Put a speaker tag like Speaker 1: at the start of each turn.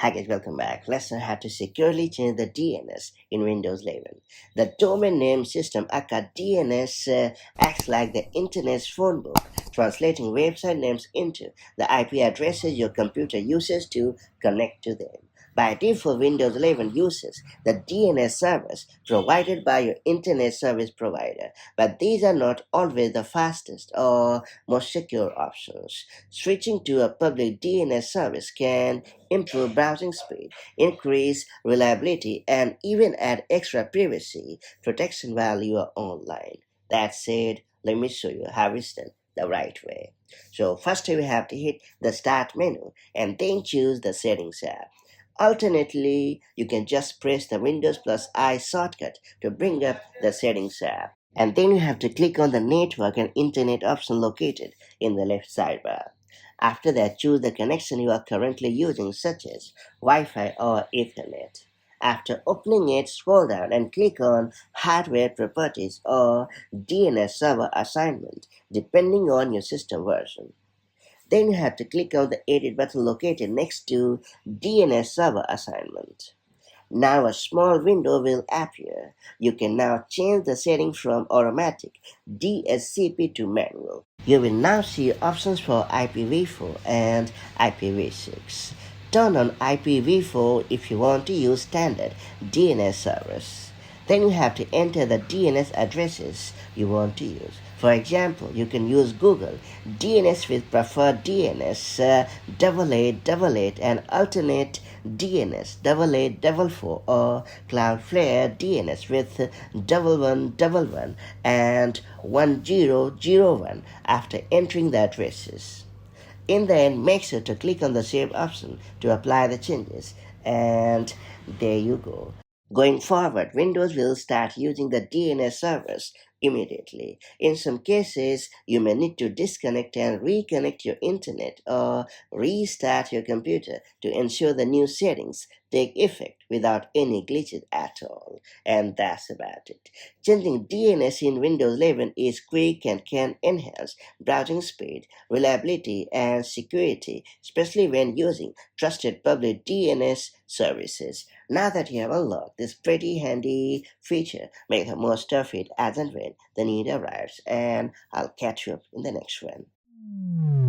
Speaker 1: Hi guys, welcome back. Let's learn how to securely change the DNS in Windows 11. The domain name system aka DNS acts like the internet's phone book, translating website names into the IP addresses your computer uses to connect to them. By default, Windows 11 uses the DNS servers provided by your internet service provider, but these are not always the fastest or most secure options. Switching to a public DNS service can improve browsing speed, increase reliability, and even add extra privacy protection while you are online. That said, let me show you how it's done the right way. So first we have to hit the start menu and then choose the settings app. Alternately, you can just press the Windows plus I shortcut to bring up the settings app. And then you have to click on the network and internet option located in the left sidebar. After that, choose the connection you are currently using, such as Wi-Fi or Ethernet. After opening it, scroll down and click on Hardware Properties or DNS Server Assignment, depending on your system version. Then you have to click on the Edit button located next to DNS Server Assignment. Now a small window will appear. You can now change the setting from automatic DSCP to manual. You will now see options for IPv4 and IPv6. Turn on IPv4 if you want to use standard DNS servers. Then you have to enter the DNS addresses you want to use. For example, you can use Google DNS with preferred DNS 8888 and alternate DNS 8844 or Cloudflare DNS with 1111 and 1001 after entering the addresses. In the end, make sure to click on the Save option to apply the changes. And there you go. Going forward, Windows will start using the DNS servers immediately. In some cases, you may need to disconnect and reconnect your internet or restart your computer to ensure the new settings take effect without any glitches at all. And that's about it. Changing DNS in Windows 11 is quick and can enhance browsing speed, reliability, and security, especially when using trusted public DNS services. Now that you have unlocked this pretty handy feature, make the most of it as and when the need arrives, and I'll catch you up in the next one.